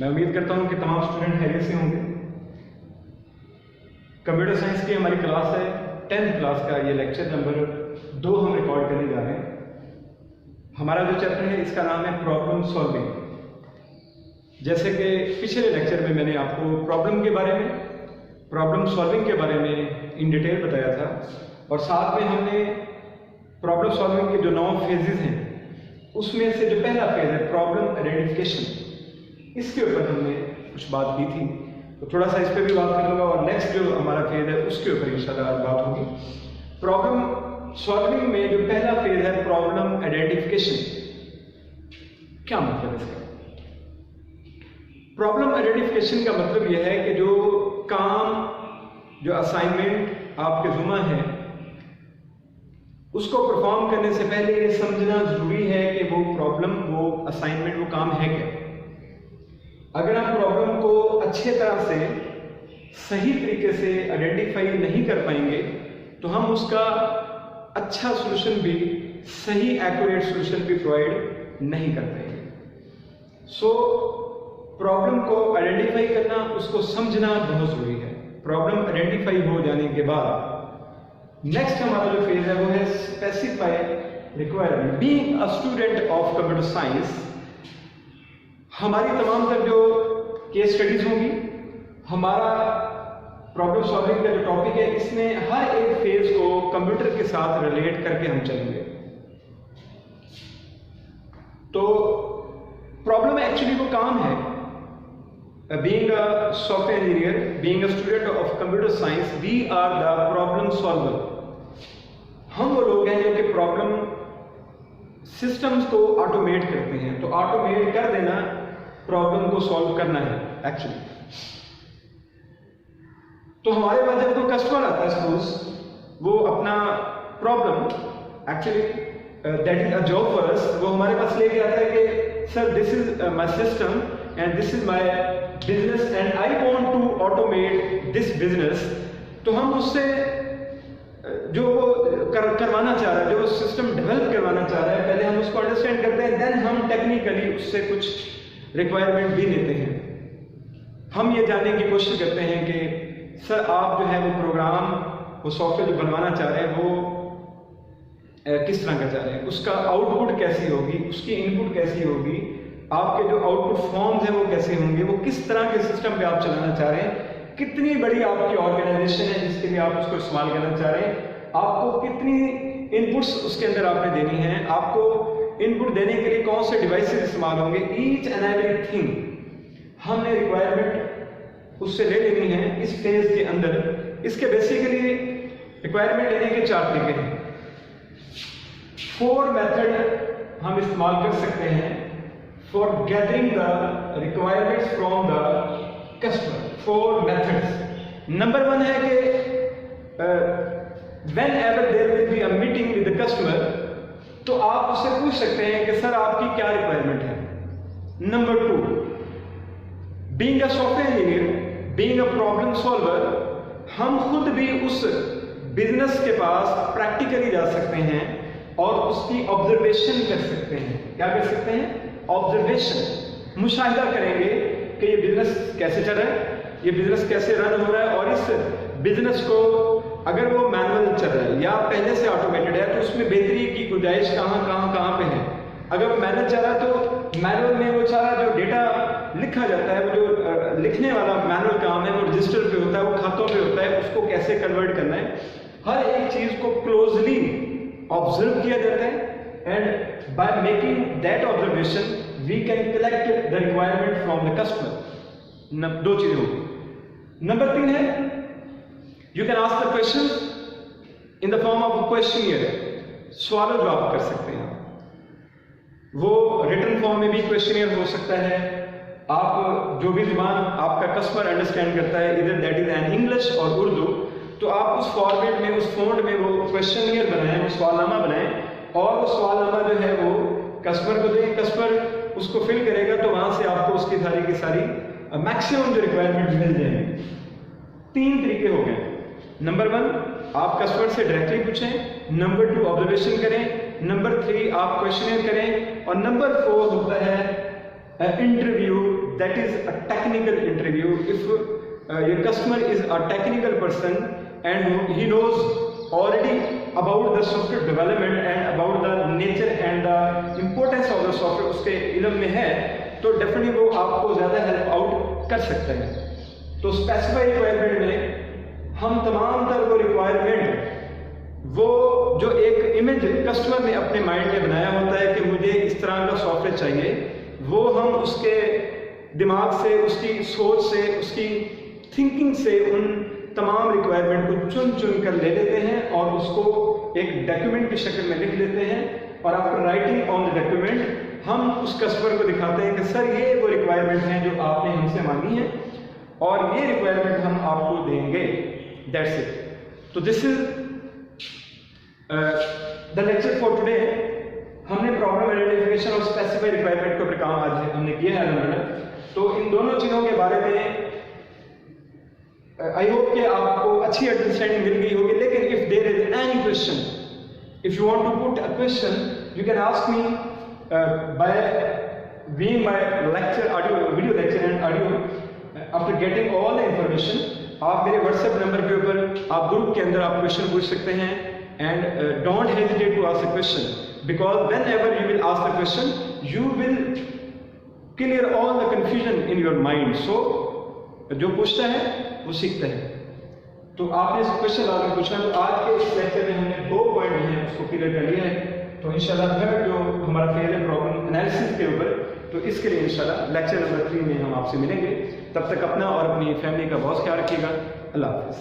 मैं उम्मीद करता हूँ कि तमाम स्टूडेंट खैरियत से होंगे। कंप्यूटर साइंस की हमारी क्लास है 10th क्लास का, ये लेक्चर नंबर 2 हम रिकॉर्ड करने जा रहे हैं। हमारा जो चैप्टर है इसका नाम है प्रॉब्लम सॉल्विंग। जैसे कि पिछले लेक्चर में मैंने आपको प्रॉब्लम के बारे में, प्रॉब्लम सॉल्विंग के बारे में इन डिटेल बताया था, और साथ में हमने प्रॉब्लम सॉल्विंग के जो 9 फेजेस हैं उसमें से जो पहला फेज है प्रॉब्लम आइडेंटिफिकेशन, इसके ऊपर हमने कुछ बात की थी। तो थोड़ा सा इस पर भी बात कर लूँगा, और नेक्स्ट जो हमारा फेज है उसके ऊपर इंशाल्लाह आज बात होगी। प्रॉब्लम सॉल्विंग में जो पहला फेज है प्रॉब्लम आइडेंटिफिकेशन, क्या मतलब इसका? प्रॉब्लम आइडेंटिफिकेशन का मतलब यह है कि जो काम, जो असाइनमेंट आपके जुम्मा है, उसको परफॉर्म करने से पहले ये समझना जरूरी है कि वो प्रॉब्लम, वो असाइनमेंट, वो काम है क्या। अगर हम प्रॉब्लम को अच्छे तरह से, सही तरीके से आइडेंटिफाई नहीं कर पाएंगे तो हम उसका अच्छा सॉल्यूशन भी, सही एक्यूरेट सॉल्यूशन भी प्रोवाइड नहीं कर पाएंगे। सो प्रॉब्लम को आइडेंटिफाई करना, उसको समझना बहुत जरूरी है। प्रॉब्लम आइडेंटिफाई हो जाने के बाद नेक्स्ट हमारा जो फेज है वो है specify requirement. Being a student of computer science, हमारी तमाम तर जो केस स्टडीज होंगी, हमारा प्रॉब्लम सॉल्विंग का जो टॉपिक है, इसमें हर एक फेज को कंप्यूटर के साथ रिलेट करके हम चलेंगे। तो प्रॉब्लम एक्चुअली वो काम है। Being a software engineer, being a student of computer science, we are the problem solver. हम वो लोग हैं जो कि प्रॉब्लम सिस्टम्स को ऑटोमेट करते हैं। तो ऑटोमेट कर देना, प्रॉब्लम को सॉल्व करना है एक्चुअली। तो हमारे पास जब कोई कस्टमर आता है, सपोज वो अपना problem, actually that is a job for us, वो हमारे पास लेके आता है कि sir this is my system and this is my business and I want to automate this business. तो हम उससे जो वो करवाना चाह रहा है, जो वो सिस्टम डेवलप करवाना चाह रहा है, पहले हम उसको अंडरस्टैंड करते हैं, देन हम टेक्निकली उससे कुछ रिक्वायरमेंट भी लेते हैं। हम ये जानने की कोशिश करते हैं कि सर आप जो है वो प्रोग्राम, वो सॉफ्टवेयर जो बनवाना चाह रहे हैं वो किस तरह का चाह रहे हैं, उसका आउटपुट कैसी होगी, उसकी इनपुट कैसी होगी, आपके जो आउटपुट फॉर्म्स हैं वो कैसे होंगे, वो किस तरह के सिस्टम पे आप चलाना चाह रहे हैं, कितनी बड़ी आपकी ऑर्गेनाइजेशन है जिसके लिए आप उसको इस्तेमाल करना चाह रहे हैं, आपको कितनी इनपुट्स उसके अंदर आपने देनी है, आपको इनपुट देने के लिए कौन से डिवाइसेस इस्तेमाल होंगे, ईच एंड एवरीथिंग हमने रिक्वायरमेंट उससे ले लेनी है इस फेज के अंदर। इसके बेसिकली रिक्वायरमेंट लेने के 4 तरीके हैं। 4 मेथड हम इस्तेमाल कर सकते हैं for gathering the requirements from the customer. 4 methods. Number 1 है कि whenever there will be a meeting with the customer, तो आप उससे पूछ सकते हैं कि सर आपकी क्या रिक्वायरमेंट है। Number 2, being a software engineer, being a problem solver, हम खुद भी उस बिजनेस के पास प्रैक्टिकली जा सकते हैं और उसकी ऑब्जर्वेशन कर सकते हैं। क्या कर सकते हैं? ऑब्जर्वेशन, मुशाहिदा करेंगे कि ये बिजनेस कैसे चल रहा है, ये बिजनेस कैसे रन हो रहा है, और इस बिजनेस को अगर वो मैनुअल चल रहा है या पहले से ऑटोमेटेड है तो उसमें बेहतरी की गुंजाइश कहाँ पे है। अगर वो मैनुअल चल रहा है तो मैनुअल में वो सारा जो डेटा लिखा जाता है, वो जो लिखने वाला मैनुअल काम है वो रजिस्टर पे होता है, वो खातों पे होता है, उसको कैसे कन्वर्ट करना है, हर एक चीज को क्लोजली ऑब्जर्व किया जाता है। And by making that observation, we can collect the requirement from the customer. 2 चीजें होगी। नंबर 3 है, you can ask the questions in the form of a questionnaire. सवाल जवाब कर सकते हैं। वो रिटन फॉर्म में भी क्वेश्चनियर हो सकता है। आप जो भी जुबान आपका कस्टमर अंडरस्टैंड करता है, इधर दैट इज एन इंग्लिश और उर्दू, तो आप उस फॉर्मेट में, उस फॉन्ट में वो क्वेश्चनियर बनाएं, वो सवालनामा बनाएं, और वो सवालनामा जो है वो कस्टमर को दें, कस्टमर उसको फिल करेगा, तो वहां से आपको उसकी सारी की सारी मैक्सिमम जो रिक्वायरमेंट मिल जाएंगे। 3 तरीके हो गए। नंबर 1 आप कस्टमर से डायरेक्टली पूछें, नंबर 2 ऑब्जर्वेशन करें, नंबर 3 आप क्वेश्चनियर करें, और नंबर 4 होता है interview that is a technical interview. If your customer is a technical person and he knows already about the software development and about the nature and the importance of the software, उसके इल्म में है, तो definitely वो आपको ज़्यादा help out कर सकते हैं. तो स्पेसिफाइड रिक्वायरमेंट में हम तमाम तर वो रिक्वायरमेंट, वो जो एक इमेज कस्टमर ने अपने माइंड में बनाया होता है कि मुझे इस तरह का सॉफ्टवेयर चाहिए, वो हम उसके दिमाग से, उसकी सोच से, उसकी थिंकिंग से उन तमाम रिक्वायरमेंट को चुन चुन कर ले लेते हैं और उसको एक डॉक्यूमेंट की शक्ल में लिख लेते हैं. और after writing on the document हम उस कस्टमर को दिखाते हैं कि सर ये वो रिक्वायरमेंट हैं जो आपने हमसे मांगी हैं और ये रिक्वायरमेंट हम आपको देंगे. That's it. तो this is the lecture for today. हमने प्रॉब्लम आइडेंटिफिकेशन और स्पेसिफाइड रिक्वायरमेंट के ऊपर काम आज हमने किया है अलहमदुलिल्लाह. तो इन दोनों चीज़ों के बारे में आई होप कि आपको अच्छी अंडरस्टैंडिंग मिल गई होगी. लेकिन if there is any question, if you want to put a question, you can ask me by viewing my lecture audio, video lecture and audio. After getting all the information, आप मेरे WhatsApp number के ऊपर आप group के अंदर आप question पूछ सकते हैं. And don't hesitate to ask a question, because whenever you will ask the question, you will clear all the confusion in your mind. So जो पूछता है वो सीखता है. तो आपने इस क्वेश्चन आगे पूछना. तो आज के इस लेक्चर में हमने 2 पॉइंट जो हैं उसको क्लियर कर लिया है. तो इंशाल्लाह थर्ड जो हमारा फेज है प्रॉब्लम एनालिसिस के ऊपर, तो इसके लिए इंशाल्लाह लेक्चर नंबर 3 में हम आपसे मिलेंगे. तब तक अपना और अपनी फैमिली का बहुत ख्याल रखिएगा. अल्लाह हाफिज़.